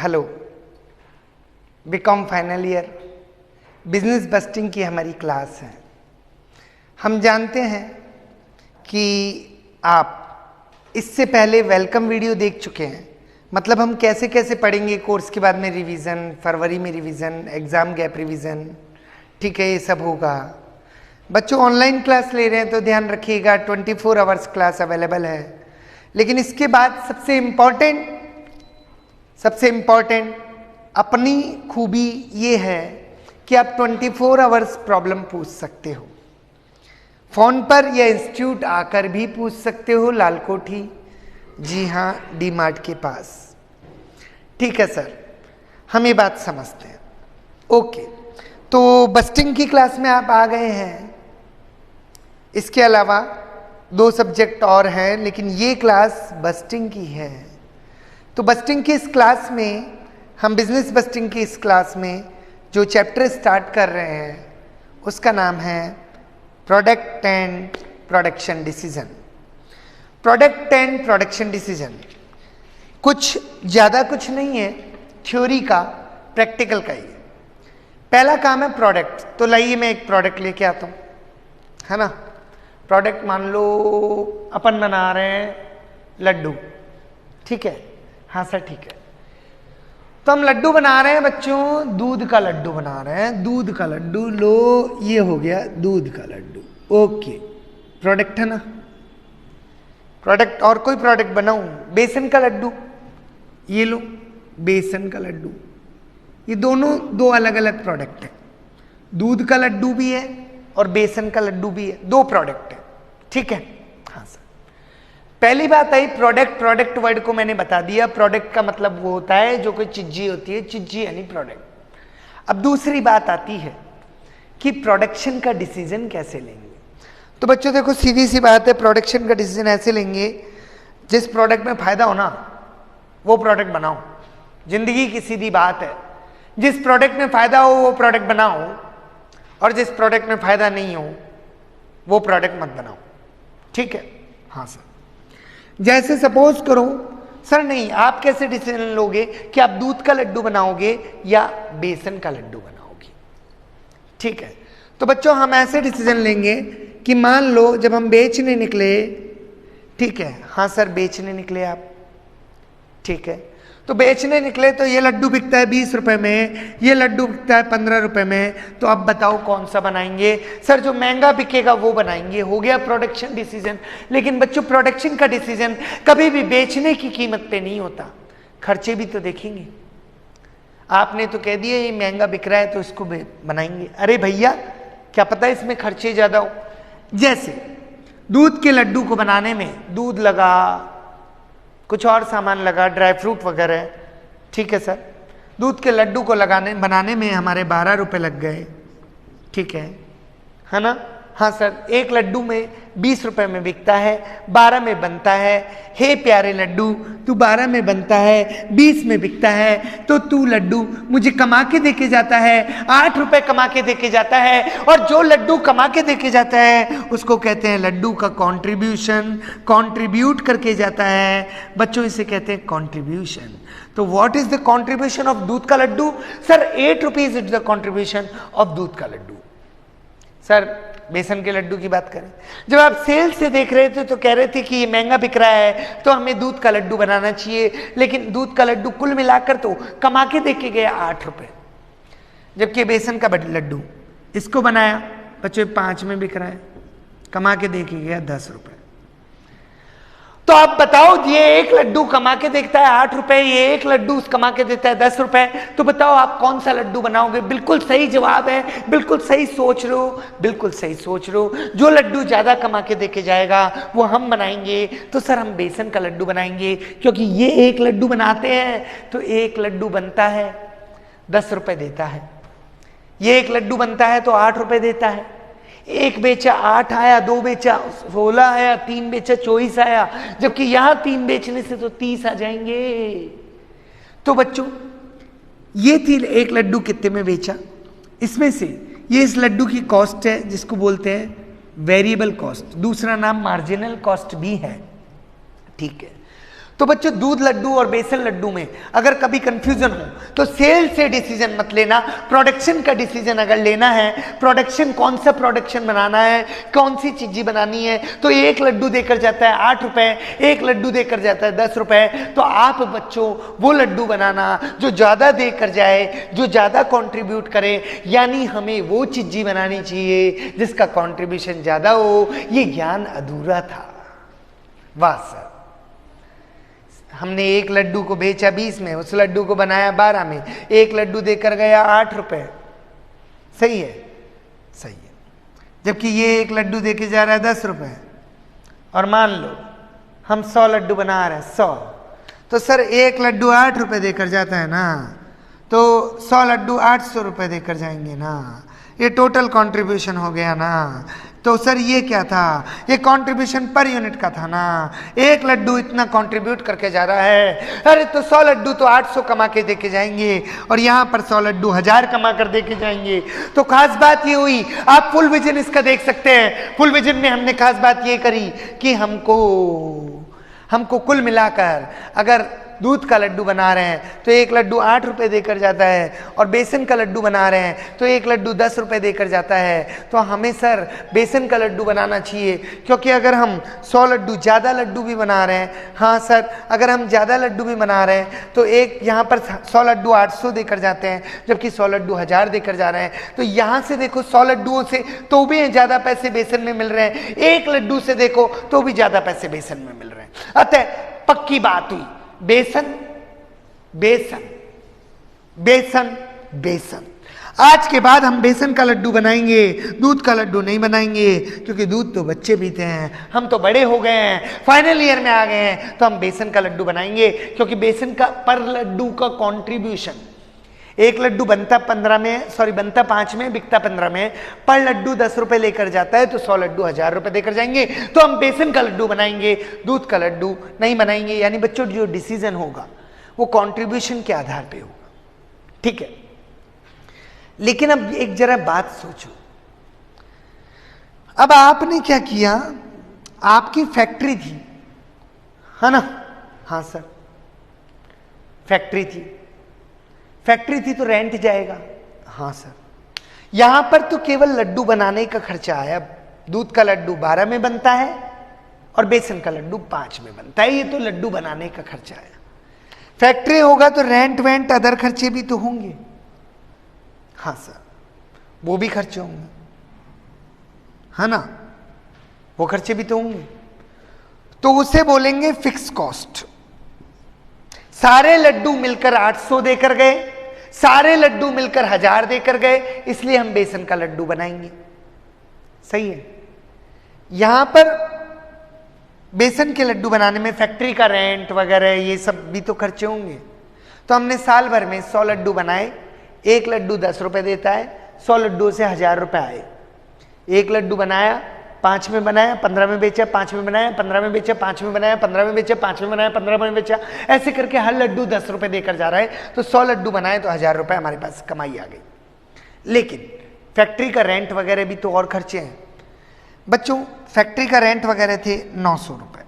Hello, B Com final year business बस्टिंग की हमारी क्लास है। हम जानते हैं कि आप इससे पहले वेलकम वीडियो देख चुके हैं, मतलब हम कैसे कैसे पढ़ेंगे कोर्स के बाद में रिवीजन, फरवरी में रिवीजन, एग्ज़ाम गैप रिवीजन, ठीक है, ये सब होगा। बच्चों ऑनलाइन क्लास ले रहे हैं तो ध्यान रखिएगा 24 आवर्स क्लास अवेलेबल है। लेकिन इसके बाद सबसे इम्पॉर्टेंट अपनी खूबी ये है कि आप 24 आवर्स प्रॉब्लम पूछ सकते हो, फोन पर या इंस्टीट्यूट आकर भी पूछ सकते हो, लालकोठी, जी हाँ, डी मार्ट के पास। ठीक है सर, हम ये बात समझते हैं। ओके, तो बस्टिंग की क्लास में आप आ गए हैं। इसके अलावा 2 सब्जेक्ट और हैं, लेकिन ये क्लास बस्टिंग की है। तो बस्टिंग की इस क्लास में हम बिजनेस बस्टिंग की इस क्लास में जो चैप्टर स्टार्ट कर रहे हैं उसका नाम है product and production decision. Product and production decision कुछ ज़्यादा कुछ नहीं है, थ्योरी का, प्रैक्टिकल का ही। पहला काम है प्रोडक्ट। तो लाइए मैं एक प्रोडक्ट लेके आता हूँ, है ना। प्रोडक्ट मान लो अपन बना रहे हैं लड्डू, ठीक है, हाँ सर ठीक है। तो हम लड्डू बना रहे हैं बच्चों, दूध का लड्डू बना रहे हैं, दूध का लड्डू। लो ये हो गया दूध का लड्डू, ओके, प्रोडक्ट है ना। प्रोडक्ट और कोई प्रोडक्ट बनाऊं, बेसन का लड्डू, ये लो बेसन का लड्डू। ये दोनों 2 अलग अलग प्रोडक्ट है, दूध का लड्डू भी है और बेसन का लड्डू भी है, 2 प्रोडक्ट है, ठीक है, हाँ सर। पहली बात आई प्रोडक्ट। प्रोडक्ट वर्ड को मैंने बता दिया, प्रोडक्ट का मतलब वो होता है जो कोई चीज़ होती है, चीज़ यानी प्रोडक्ट। अब दूसरी बात आती है कि प्रोडक्शन का डिसीजन कैसे लेंगे। तो बच्चों देखो सीधी सी बात है, प्रोडक्शन का डिसीजन ऐसे लेंगे, जिस प्रोडक्ट में फायदा हो ना वो प्रोडक्ट बनाओ। जिंदगी की सीधी बात है, जिस प्रोडक्ट में फायदा हो वो प्रोडक्ट बनाओ, और जिस प्रोडक्ट में फायदा नहीं हो वो प्रोडक्ट मत बनाओ, ठीक है, हाँ सर। जैसे सपोज करो सर नहीं, आप कैसे डिसीजन लोगे कि आप दूध का लड्डू बनाओगे या बेसन का लड्डू बनाओगे, ठीक है। तो बच्चों हम ऐसे डिसीजन लेंगे कि मान लो जब हम बेचने निकले, ठीक है, हाँ सर बेचने निकले आप, ठीक है, तो बेचने निकले तो ये लड्डू बिकता है 20 रुपए में, ये लड्डू बिकता है 15 रुपए में, तो अब बताओ कौन सा बनाएंगे। सर जो महंगा बिकेगा वो बनाएंगे, हो गया प्रोडक्शन डिसीजन। लेकिन बच्चों प्रोडक्शन का डिसीजन कभी भी बेचने की कीमत पे नहीं होता, खर्चे भी तो देखेंगे। आपने तो कह दिया ये महंगा बिक रहा है तो इसको बनाएंगे, अरे भैया क्या पता इसमें खर्चे ज्यादा हो। जैसे दूध के लड्डू को बनाने में दूध लगा, कुछ और सामान लगा, ड्राई फ्रूट वगैरह, ठीक है सर। दूध के लड्डू को बनाने में हमारे 12 रुपए लग गए, ठीक है ना, हाँ सर। एक लड्डू में 20 रुपए में बिकता है, 12 में बनता है। हे प्यारे लड्डू, तू 12 में बनता है, 20 में बिकता है, तो तू लड्डू मुझे कमा के देके जाता है, 8 रुपए कमा के देके जाता है। और जो लड्डू कमा के देके जाता है उसको कहते हैं लड्डू का कॉन्ट्रीब्यूशन, कॉन्ट्रीब्यूट करके जाता है बच्चों, इसे कहते हैं कॉन्ट्रीब्यूशन। तो what is the contribution of दूध का लड्डू? Sir 8 rupees is the contribution of दूध का लड्डू। सर बेसन के लड्डू की बात करें, जब आप सेल से देख रहे थे तो कह रहे थे कि ये महंगा बिक रहा है तो हमें दूध का लड्डू बनाना चाहिए, लेकिन दूध का लड्डू कुल मिलाकर तो कमा के देके गया 8 रुपए, जबकि बेसन का लड्डू इसको बनाया बच्चों 5 में बिक रहा है, कमा के देके गया 10 रुपए। तो आप बताओ, ये एक लड्डू कमा के देखता है 8 रुपए, ये एक लड्डू कमा के देता है 10 रुपए, तो बताओ आप कौन सा लड्डू बनाओगे? बिल्कुल सही जवाब है, बिल्कुल सही सोच रहे हो, बिल्कुल सही सोच रहे हो। जो लड्डू ज्यादा कमा के देके जाएगा वो हम बनाएंगे। तो सर हम बेसन का लड्डू बनाएंगे, क्योंकि ये एक लड्डू बनाते हैं तो एक लड्डू बनता है 10 रुपए देता है, ये एक लड्डू बनता है तो 8 रुपए देता है। एक बेचा 8 आया, 2 बेचा 16 आया, 3 बेचा 24 आया, जबकि यहां 3 बेचने से तो 30 आ जाएंगे। तो बच्चों ये थी एक लड्डू कितने में बेचा, इसमें से ये इस लड्डू की कॉस्ट है जिसको बोलते हैं वेरिएबल कॉस्ट, दूसरा नाम मार्जिनल कॉस्ट भी है, ठीक है। तो बच्चों दूध लड्डू और बेसन लड्डू में अगर कभी कंफ्यूजन हो तो सेल से डिसीजन मत लेना, प्रोडक्शन का डिसीजन अगर लेना है, प्रोडक्शन कौन सा प्रोडक्शन बनाना है, कौन सी चीज़ें बनानी है, तो एक लड्डू देकर जाता है 8 रुपए, एक लड्डू देकर जाता है 10 रुपए। तो आप बच्चों वो लड्डू बनाना जो ज़्यादा देकर जाए, जो ज़्यादा कॉन्ट्रीब्यूट करे, यानी हमें वो चीज़ें बनानी चाहिए जिसका कॉन्ट्रीब्यूशन ज़्यादा हो। ये ज्ञान अधूरा था। वाह सर, हमने एक लड्डू को बेचा 20 में, उस लड्डू को बनाया 12 में, एक लड्डू देकर गया 8 रुपए। सही है, सही है। जबकि ये एक लड्डू देके जा रहा है 10 रुपए, और मान लो हम 100 लड्डू बना रहे हैं, 100, तो सर एक लड्डू 8 रुपए देकर जाता है ना, तो 100 लड्डू 800 रुपए देकर जाएंगे ना, ये टोटल कंट्रीब्यूशन हो गया ना। तो सर ये क्या था, ये कंट्रीब्यूशन पर यूनिट का था ना, एक लड्डू इतना कंट्रीब्यूट करके जा रहा है। अरे तो 100 लड्डू तो 800 कमा के देके जाएंगे, और यहाँ पर 100 लड्डू 1000 कमा कर देके जाएंगे। तो खास बात ये हुई, आप फुल विजन इसका देख सकते हैं। फुल विजन में हमने खास बात ये करी कि हमको कुल मिलाकर अगर दूध का लड्डू बना रहे हैं तो एक लड्डू 8 रुपए देकर जाता है, और बेसन का लड्डू बना रहे हैं तो एक लड्डू 10 रुपए देकर जाता है। तो हमें सर बेसन का लड्डू बनाना चाहिए, क्योंकि अगर हम 100 लड्डू ज़्यादा लड्डू भी बना रहे हैं, हाँ सर अगर हम ज़्यादा लड्डू भी बना रहे हैं तो एक यहाँ पर 100 लड्डू 800 देकर जाते हैं, जबकि 100 लड्डू 1000 देकर जा रहे हैं। तो यहाँ से देखो 100 लड्डुओं से तो भी ज़्यादा पैसे बेसन में मिल रहे हैं, एक लड्डू से देखो तो भी ज़्यादा पैसे बेसन में मिल रहे हैं। अतः पक्की बात हुई, बेसन बेसन बेसन बेसन। आज के बाद हम बेसन का लड्डू बनाएंगे, दूध का लड्डू नहीं बनाएंगे, क्योंकि दूध तो बच्चे पीते हैं, हम तो बड़े हो गए हैं, फाइनल ईयर में आ गए हैं, तो हम बेसन का लड्डू बनाएंगे। क्योंकि बेसन का पर लड्डू का कंट्रीब्यूशन, एक लड्डू बनता 5 में, बिकता 15 में, पर लड्डू 10 रुपए लेकर जाता है, तो 100 लड्डू 1000 रुपए देकर जाएंगे। तो हम बेसन का लड्डू बनाएंगे, दूध का लड्डू नहीं बनाएंगे। यानी बच्चों जो डिसीजन होगा वो कंट्रीब्यूशन के आधार पे होगा, ठीक है। लेकिन अब एक जरा बात सोचो, अब आपने क्या किया, आपकी फैक्ट्री थी, है ना, हाँ सर फैक्ट्री थी तो रेंट जाएगा, हाँ सर। यहां पर तो केवल लड्डू बनाने का खर्चा आया, दूध का लड्डू 12 में बनता है और बेसन का लड्डू 5 में बनता है, ये तो लड्डू बनाने का खर्चा आया। फैक्ट्री होगा तो रेंट वेंट अदर खर्चे भी तो होंगे, हाँ सर वो भी खर्चे होंगे, है ना, वो खर्चे भी तो होंगे। तो उसे बोलेंगे फिक्स कॉस्ट। सारे लड्डू मिलकर 800 देकर गए, सारे लड्डू मिलकर 1000 देकर गए, इसलिए हम बेसन का लड्डू बनाएंगे। सही है। यहां पर बेसन के लड्डू बनाने में फैक्ट्री का रेंट वगैरह ये सब भी तो खर्चे होंगे। तो हमने साल भर में 100 लड्डू बनाए, एक लड्डू 10 रुपए देता है, 100 लड्डू से 1000 रुपए आए। एक लड्डू बनाया, 5 में बनाया, 15 में बेचा, 5 में बनाया, 15 में बेचा, 5 में बनाया, 15 में बेचा, 5 में बनाया, 15 में बेचा, ऐसे करके हर लड्डू 10 रुपए देकर जा रहा है। तो 100 लड्डू बनाए तो 1000 रुपए हमारे पास कमाई आ गई। लेकिन फैक्ट्री का रेंट वगैरह भी तो और खर्चे हैं बच्चों। फैक्ट्री का रेंट वगैरह थे 900 रुपए,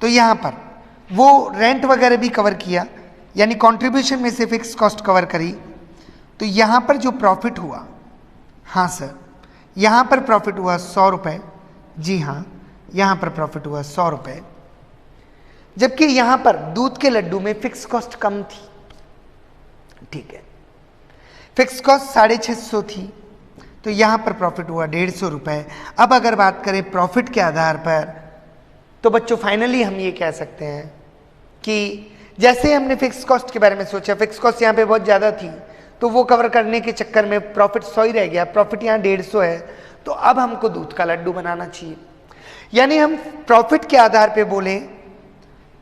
तो यहां पर वो रेंट वगैरह भी कवर किया, यानी कंट्रीब्यूशन में से फिक्स कॉस्ट कवर करी। तो यहां पर जो प्रॉफिट हुआ, हाँ सर यहां पर प्रॉफिट हुआ 100 रुपए, जी हाँ यहां पर प्रॉफिट हुआ 100 रुपए। जबकि यहां पर दूध के लड्डू में फिक्स कॉस्ट कम थी, ठीक है, फिक्स कॉस्ट 650 थी, तो यहां पर प्रॉफिट हुआ 150 रुपए। अब अगर बात करें प्रॉफिट के आधार पर, तो बच्चों फाइनली हम ये कह सकते हैं कि जैसे हमने फिक्स कॉस्ट के बारे में सोचा, फिक्स कॉस्ट यहाँ पे बहुत ज़्यादा थी, तो वो कवर करने के चक्कर में प्रॉफिट 100 ही रह गया, प्रॉफिट यहाँ 150 है। तो अब हमको दूध का लड्डू बनाना चाहिए। यानी हम प्रॉफिट के आधार पे बोलें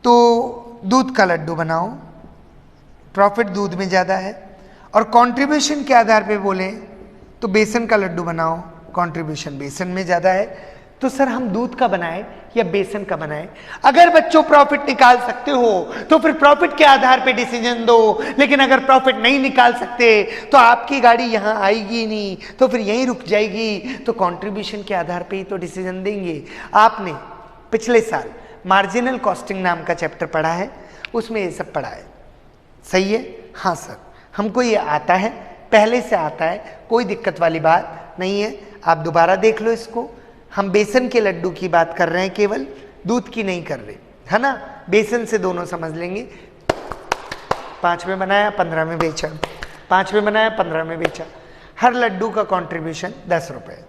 तो दूध का लड्डू बनाओ, प्रॉफिट दूध में ज़्यादा है, और कंट्रीब्यूशन के आधार पे बोलें तो बेसन का लड्डू बनाओ, कंट्रीब्यूशन बेसन में ज़्यादा है। तो सर हम दूध का बनाए या बेसन का बनाए? अगर बच्चों प्रॉफिट निकाल सकते हो तो फिर प्रॉफिट के आधार पे डिसीजन दो, लेकिन अगर प्रॉफिट नहीं निकाल सकते तो आपकी गाड़ी यहां आएगी नहीं, तो फिर यहीं रुक जाएगी। तो कंट्रीब्यूशन के आधार पे ही तो डिसीजन देंगे। आपने पिछले साल मार्जिनल कॉस्टिंग नाम का चैप्टर पढ़ा है, उसमें ये सब पढ़ा है। सही है? हाँ सर, हमको ये आता है, पहले से आता है, कोई दिक्कत वाली बात नहीं है। आप दोबारा देख लो इसको। हम बेसन के लड्डू की बात कर रहे हैं, केवल दूध की नहीं कर रहे, है ना। बेसन से दोनों समझ लेंगे। 5 में बनाया, 15 में बेचा, 5 में बनाया, 15 में बेचा। हर लड्डू का कंट्रीब्यूशन 10 रुपये,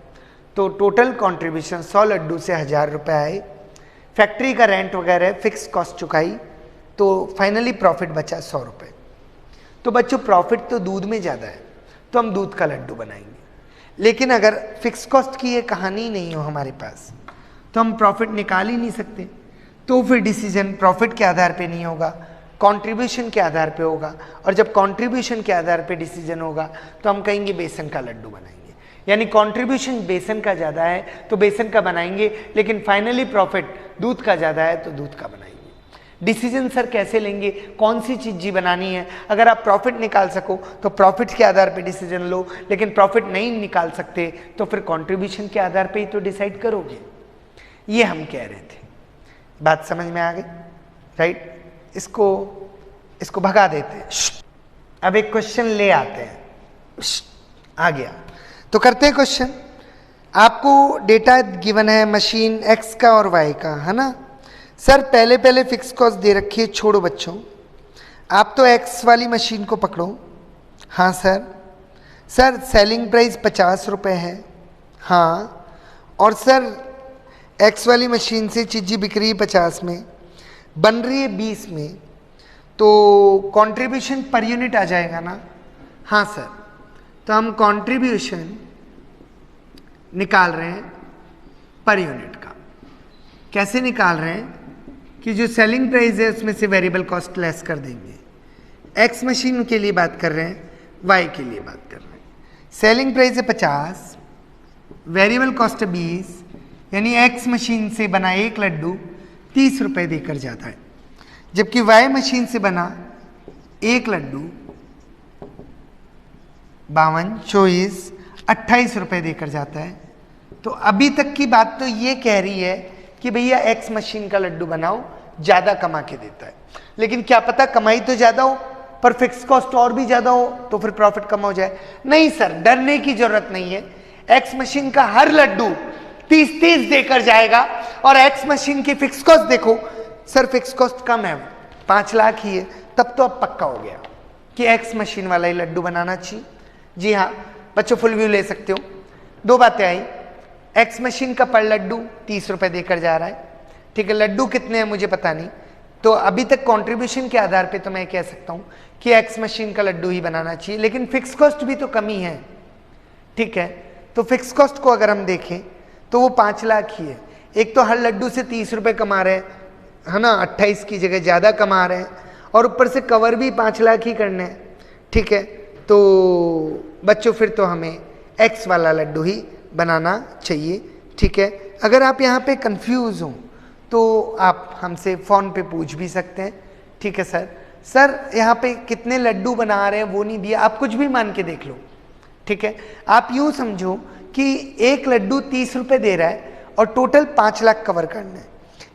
तो टोटल कंट्रीब्यूशन 100 लड्डू से 1000 रुपये आए। फैक्ट्री का रेंट वगैरह फिक्स कॉस्ट चुकाई, तो फाइनली प्रॉफिट बचा 100 रुपये। तो बच्चों प्रॉफिट तो दूध में ज़्यादा है, तो हम दूध का लड्डू बनाएंगे। लेकिन अगर फिक्स कॉस्ट की ये कहानी नहीं हो हमारे पास, तो हम प्रॉफिट निकाल ही नहीं सकते। तो फिर डिसीजन प्रॉफिट के आधार पे नहीं होगा, कंट्रीब्यूशन के आधार पे होगा। और जब कंट्रीब्यूशन के आधार पे डिसीजन होगा, तो हम कहेंगे बेसन का लड्डू बनाएंगे। यानी कंट्रीब्यूशन बेसन का ज़्यादा है तो बेसन का बनाएंगे, लेकिन फाइनली प्रॉफिट दूध का ज़्यादा है तो दूध का बनाएंगे। डिसीजन सर कैसे लेंगे, कौन सी चीज़ जी बनानी है? अगर आप प्रॉफिट निकाल सको तो प्रॉफिट के आधार पे डिसीजन लो, लेकिन प्रॉफिट नहीं निकाल सकते तो फिर कंट्रीब्यूशन के आधार पे ही तो डिसाइड करोगे। ये हम कह रहे थे। बात समझ में आ गई? राइट। इसको भगा देते हैं। अब एक क्वेश्चन ले आते हैं। आ गया तो करते हैं क्वेश्चन। आपको डेटा गिवन है मशीन एक्स का और वाई का, है ना। सर पहले फिक्स कॉस्ट दे रखी है, छोड़ो बच्चों, आप तो एक्स वाली मशीन को पकड़ो। हाँ सर सेलिंग प्राइस 50 रुपये है। हाँ, और सर एक्स वाली मशीन से चीज़ी बिक रही है 50 में, बन रही है 20 में, तो कंट्रीब्यूशन पर यूनिट आ जाएगा ना। हाँ सर, तो हम कंट्रीब्यूशन निकाल रहे हैं पर यूनिट का। कैसे निकाल रहे हैं कि जो सेलिंग प्राइस है उसमें से वेरिएबल कॉस्ट लेस कर देंगे। एक्स मशीन के लिए बात कर रहे हैं, वाई के लिए बात कर रहे हैं। सेलिंग प्राइस है 50, वेरिएबल कॉस्ट है 20, यानी एक्स मशीन से बना एक लड्डू 30 रुपये देकर जाता है, जबकि वाई मशीन से बना एक लड्डू 52, 24, 28 रुपये देकर जाता है। तो अभी तक की बात तो ये कह रही है कि भैया एक्स मशीन का लड्डू बनाओ, ज़्यादा कमा के देता है। लेकिन क्या पता कमाई तो ज़्यादा हो पर फिक्स कॉस्ट और भी ज़्यादा हो, तो फिर प्रॉफिट कम हो जाए। नहीं सर, डरने की जरूरत नहीं है। एक्स मशीन का हर लड्डू 30 देकर जाएगा, और एक्स मशीन की फिक्स कॉस्ट देखो सर, फिक्स कॉस्ट कम है, 5 लाख ही है, तब तो अब पक्का हो गया कि एक्स मशीन वाला ही लड्डू बनाना चाहिए। जी हाँ बच्चों, फुल व्यू ले सकते हो। 2 बातें आई, एक्स मशीन का पर लड्डू 30 रुपये देकर जा रहा है, ठीक है। लड्डू कितने हैं मुझे पता नहीं, तो अभी तक कंट्रीब्यूशन के आधार पे तो मैं कह सकता हूँ कि एक्स मशीन का लड्डू ही बनाना चाहिए, लेकिन फिक्स कॉस्ट भी तो कमी है, ठीक है। तो फिक्स कॉस्ट को अगर हम देखें तो वो 5 लाख ही है। एक तो हर लड्डू से 30 रुपये कमा रहे हैं, है ना, 28 की जगह ज़्यादा कमा रहे हैं, और ऊपर से कवर भी 5 लाख ही करने हैं, ठीक है। तो बच्चों फिर तो हमें एक्स वाला लड्डू ही बनाना चाहिए, ठीक है। अगर आप यहाँ पे कंफ्यूज हो तो आप हमसे फ़ोन पे पूछ भी सकते हैं, ठीक है। सर यहाँ पे कितने लड्डू बना रहे हैं वो नहीं दिया, आप कुछ भी मान के देख लो, ठीक है। आप यूँ समझो कि एक लड्डू 30 रुपये दे रहा है और टोटल 5 लाख कवर करना है,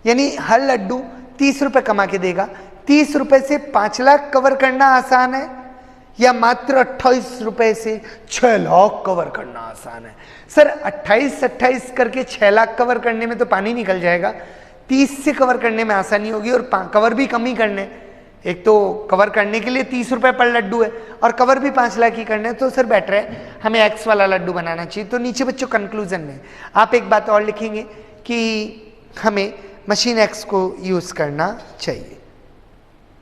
यानी हर लड्डू 30 रुपये कमा के देगा। 30 रुपये से 5 लाख कवर करना आसान है, या मात्र 28 रुपये से 6 लाख कवर करना आसान है? सर 28 करके 6 लाख कवर करने में तो पानी निकल जाएगा, 30 से कवर करने में आसानी होगी, और कवर भी कम ही करने। एक तो कवर करने के लिए 30 रुपये पर लड्डू है और कवर भी 5 लाख ही करने, तो सर बेटर है हमें एक्स वाला लड्डू बनाना चाहिए। तो नीचे बच्चों कंक्लूजन में आप एक बात और लिखेंगे कि हमें मशीन एक्स को यूज़ करना चाहिए।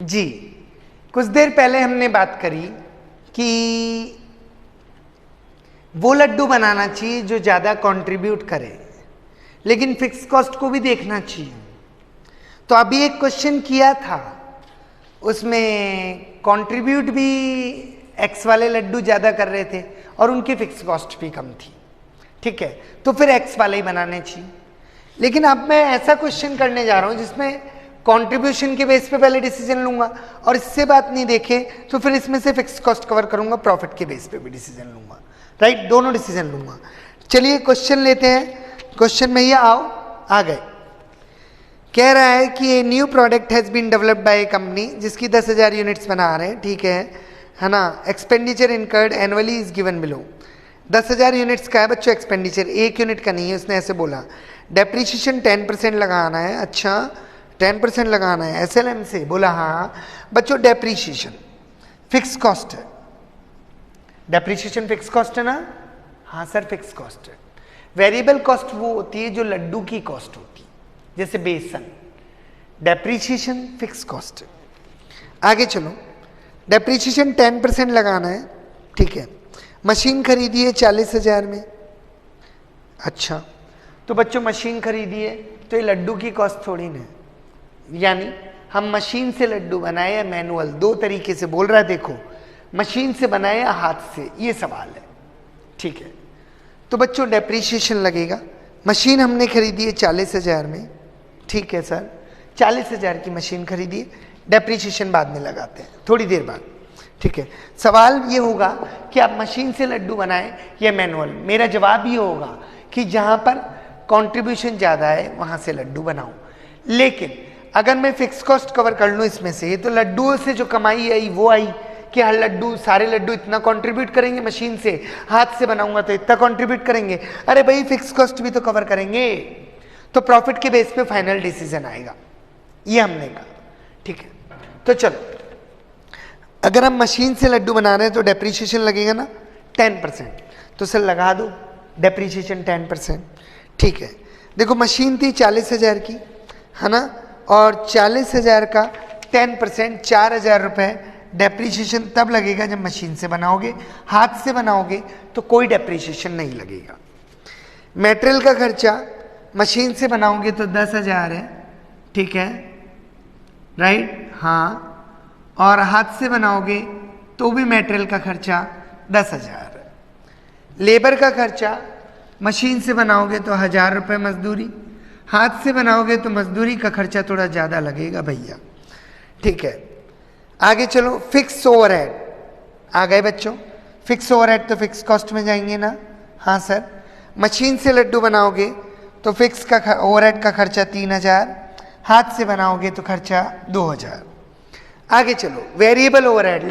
जी, कुछ देर पहले हमने बात करी कि वो लड्डू बनाना चाहिए जो ज़्यादा कंट्रीब्यूट करे, लेकिन फिक्स कॉस्ट को भी देखना चाहिए। तो अभी एक क्वेश्चन किया था, उसमें कंट्रीब्यूट भी एक्स वाले लड्डू ज़्यादा कर रहे थे और उनकी फिक्स कॉस्ट भी कम थी, ठीक है। तो फिर एक्स वाले ही बनाने चाहिए। लेकिन अब मैं ऐसा क्वेश्चन करने जा रहा हूँ जिसमें कंट्रीब्यूशन के बेस पे पहले डिसीजन लूंगा, और इससे बात नहीं देखे तो फिर इसमें से फिक्स कॉस्ट कवर करूंगा, प्रॉफिट के बेस पे भी डिसीजन लूंगा, राइट, दोनों डिसीजन लूंगा। चलिए क्वेश्चन लेते हैं। क्वेश्चन में ये आओ, आ गए। कह रहा है कि a new product has been developed by a company जिसकी 10,000 यूनिट्स बना रहे हैं, ठीक है ना। Expenditure incurred annually is given below. 10,000 units का है बच्चों एक्सपेंडिचर, 1 यूनिट का नहीं है, उसने ऐसे बोला। डेप्रीशिएशन 10% लगाना है, अच्छा 10% लगाना है एसएलएम से, बोला हाँ बच्चों। डेप्रीशिएशन फिक्स कॉस्ट है, डेप्रीशिएशन फिक्स कॉस्ट है ना, हाँ सर फिक्स कॉस्ट है। वेरिएबल कॉस्ट वो होती है जो लड्डू की कॉस्ट होती है, जैसे बेसन। डेप्रीशिएशन फिक्स कॉस्ट है। आगे चलो, डेप्रीशिएशन 10% लगाना है, ठीक है। मशीन खरीदी है 40,000 में, अच्छा तो बच्चों मशीन खरीदी है तो ये लड्डू की कॉस्ट थोड़ी ना, यानी हम मशीन से लड्डू बनाए या मैनुअल, दो तरीके से बोल रहा है। देखो मशीन से बनाए या हाथ से, ये सवाल है, ठीक है। तो बच्चों डेप्रीशिएशन लगेगा। मशीन हमने खरीदी है 40,000 में, ठीक है सर, 40,000 की मशीन खरीदी है, डेप्रीशिएशन बाद में लगाते हैं थोड़ी देर बाद, ठीक है। सवाल ये होगा कि आप मशीन से लड्डू बनाएं या मैनुअल। मेरा जवाब ये होगा कि जहां पर कंट्रीब्यूशन ज़्यादा है वहां से लड्डू बनाओ। लेकिन अगर मैं फिक्स कॉस्ट कवर कर लूँ इसमें से, तो लड्डुओं से जो कमाई आई वो आई कि हर लड्डू, सारे लड्डू इतना कंट्रीब्यूट करेंगे मशीन से, हाथ से बनाऊंगा तो इतना कंट्रीब्यूट करेंगे। अरे भाई फिक्स कॉस्ट भी तो कवर करेंगे, तो प्रॉफिट के बेस पे फाइनल डिसीजन आएगा, ये हमने कहा, ठीक है। तो चलो, अगर हम मशीन से लड्डू बना रहे हैं तो डेप्रीशिएशन लगेगा ना 10%, तो सर लगा दो डेप्रीशिएशन 10%, ठीक है। देखो मशीन थी 40,000 की, है ना, और 40,000 का 10% 4,000 रुपये डेप्रीशिएशन तब लगेगा जब मशीन से बनाओगे। हाथ से बनाओगे तो कोई डेप्रीशिएशन नहीं लगेगा। मटेरियल का खर्चा मशीन से बनाओगे तो 10,000 है, ठीक है, राइट, हाँ, और हाथ से बनाओगे तो भी मटेरियल का खर्चा 10,000 है। लेबर का खर्चा मशीन से बनाओगे तो 1,000 रुपये मजदूरी, हाथ से बनाओगे तो मजदूरी का खर्चा थोड़ा ज़्यादा लगेगा भैया, ठीक है। आगे चलो, फिक्स ओवरहेड आ गए बच्चों। फिक्स ओवरहेड तो फिक्स कॉस्ट में जाएंगे ना, हाँ सर। मशीन से लड्डू बनाओगे तो फिक्स का ओवरहेड का खर्चा 3,000, हाथ से बनाओगे तो खर्चा 2,000। आगे चलो, वेरिएबल ओवरहेड,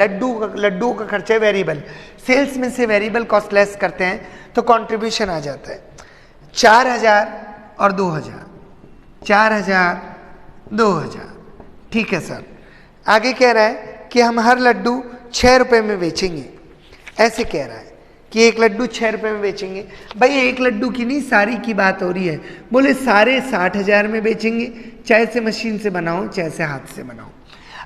लड्डू का खर्चा है वेरिएबल, सेल्स में से वेरिएबल कॉस्ट लेस करते हैं तो कंट्रीब्यूशन आ जाता है 4,000 और 2,000, 4,000 2,000, ठीक है सर। आगे कह रहा है कि हम हर लड्डू 6 रुपये में बेचेंगे, ऐसे कह रहा है कि एक लड्डू 6 रुपये में बेचेंगे। भाई एक लड्डू की नहीं, सारी की बात हो रही है। बोले सारे 60,000 में बेचेंगे, चाहे से मशीन से बनाओ चाहे से हाथ से बनाओ।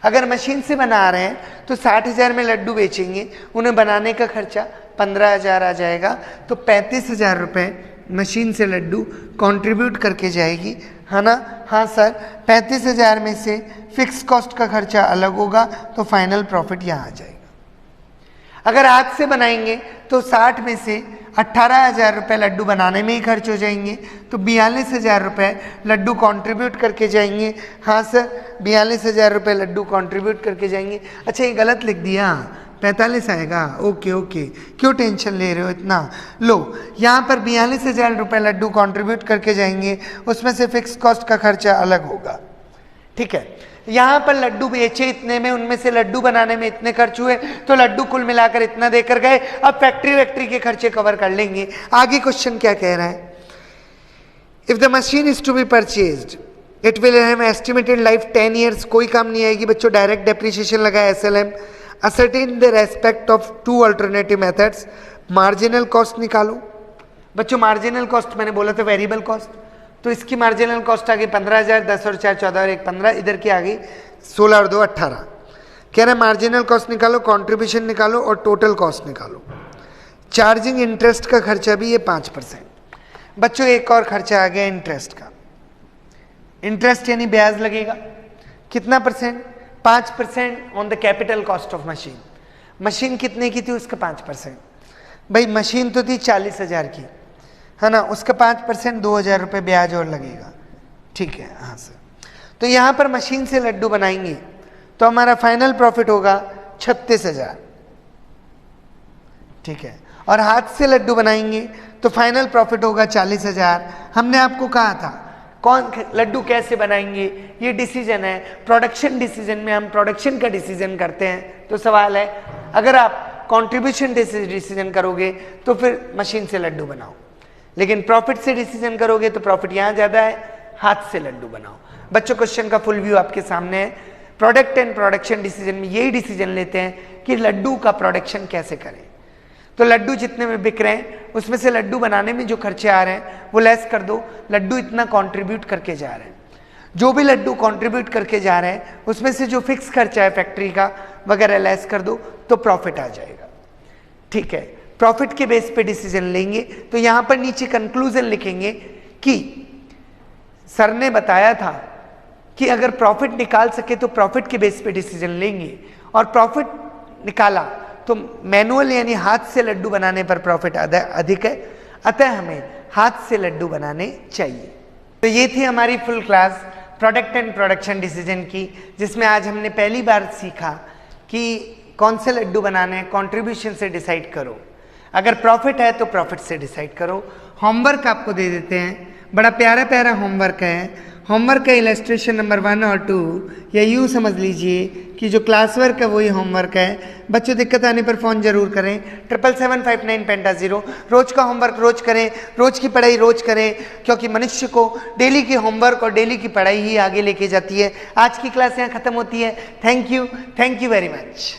अगर मशीन से बना रहे हैं तो 60,000 में लड्डू बेचेंगे, उन्हें बनाने का खर्चा 15,000 आ जाएगा, तो 35,000 रुपये मशीन से लड्डू कंट्रीब्यूट करके जाएगी, है ना, हाँ सर। 35,000 में से फिक्स कॉस्ट का खर्चा अलग होगा, तो फाइनल प्रॉफिट यहाँ आ जाएगा। अगर हाथ से बनाएंगे तो 60 में से 18,000 रुपये लड्डू बनाने में ही खर्च हो जाएंगे, तो 42,000 रुपये लड्डू कंट्रीब्यूट करके जाएंगे, हाँ सर, 42,000 रुपये लड्डू कंट्रीब्यूट करके जाएंगे। अच्छा ये गलत लिख दिया, 45 आएगा, ओके ओके, क्यों टेंशन ले रहे हो इतना। लो यहाँ पर 42,000 रुपये लड्डू कंट्रीब्यूट करके जाएंगे, उसमें से फिक्स कॉस्ट का खर्चा अलग होगा, ठीक है। यहाँ पर लड्डू बेचे इतने में, उनमें से लड्डू बनाने में इतने खर्च हुए, तो लड्डू कुल मिलाकर इतना देकर गए। अब फैक्ट्री के खर्चे कवर कर लेंगे। आगे क्वेश्चन क्या कह रहा है, if the machine is to be purchased it will have estimated life 10 years. कोई काम नहीं आएगी बच्चों, डायरेक्ट डेप्रीशिएशन लगाए SLM. Ascertain the respect of 2 alternative methods. Marginal cost निकालो बच्चों। मार्जिनल कॉस्ट मैंने बोला था वेरिएबल कॉस्ट, तो इसकी मार्जिनल कॉस्ट आ गई 15,000, 10 और 4 14 और 1 15, इधर की आ गई 16 और 2 18। कह रहे मार्जिनल कॉस्ट निकालो, कंट्रीब्यूशन निकालो और टोटल कॉस्ट निकालो। चार्जिंग इंटरेस्ट का खर्चा भी ये 5%। बच्चों एक और खर्चा आ गया इंटरेस्ट का। इंटरेस्ट यानी ब्याज लगेगा, कितना percent, 5% on the capital cost of machine. Machine कितने की थी, उसका 5%। भाई मशीन तो थी 40,000 की, है ना, उसका 5% 2,000 रुपये ब्याज और लगेगा, ठीक है, हाँ सर। तो यहाँ पर मशीन से लड्डू बनाएंगे तो हमारा फाइनल प्रॉफिट होगा 36,000, ठीक है, और हाथ से लड्डू बनाएंगे तो फाइनल प्रॉफिट होगा 40,000। हमने आपको कहा था कौन लड्डू कैसे बनाएंगे, ये डिसीजन है। प्रोडक्शन डिसीजन में हम प्रोडक्शन का डिसीजन करते हैं। तो सवाल है, अगर आप कंट्रीब्यूशन डिसीजन करोगे तो फिर मशीन से लड्डू बनाओ, लेकिन प्रॉफिट से डिसीजन करोगे तो प्रॉफिट यहाँ ज्यादा है, हाथ से लड्डू बनाओ। बच्चों, क्वेश्चन का फुल व्यू आपके सामने है। प्रोडक्ट एंड प्रोडक्शन डिसीजन में यही डिसीजन लेते हैं कि लड्डू का प्रोडक्शन कैसे करें। तो लड्डू जितने में बिक रहे हैं उसमें से लड्डू बनाने में जो खर्चे आ रहे हैं वो लेस कर दो, लड्डू इतना कंट्रीब्यूट करके जा रहे हैं। जो भी लड्डू कंट्रीब्यूट करके जा रहे हैं उसमें से जो फिक्स खर्चा है फैक्ट्री का वगैरह लेस कर दो तो प्रॉफिट आ जाएगा। ठीक है, प्रॉफिट के बेस पे डिसीजन लेंगे। तो यहां पर नीचे कंक्लूजन लिखेंगे कि सर ने बताया था कि अगर प्रॉफिट निकाल सके तो प्रॉफिट के बेस पे डिसीजन लेंगे, और प्रॉफिट निकाला तो मैनुअल यानी हाथ से लड्डू बनाने पर प्रॉफिट अधिक है, अतः हमें हाथ से लड्डू बनाने चाहिए। तो ये थी हमारी full class product and production decision की, जिसमें आज हमने पहली बार सीखा कि कौन से लड्डू बनाने हैं, कंट्रीब्यूशन से डिसाइड करो, अगर प्रॉफिट है तो प्रॉफिट से डिसाइड करो। होमवर्क आपको दे देते हैं, बड़ा प्यारा प्यारा होमवर्क है। होमवर्क का इलस्ट्रेशन नंबर 1 और 2 या यूँ समझ लीजिए कि जो क्लास वर्क है वही होमवर्क है। बच्चों, दिक्कत आने पर फ़ोन जरूर करें 77759 रोज का होमवर्क रोज करें, रोज की पढ़ाई रोज करें, क्योंकि मनुष्य को डेली की होमवर्क और डेली की पढ़ाई ही आगे लेके जाती है। आज की क्लास यहाँ खत्म होती है। Thank you very much.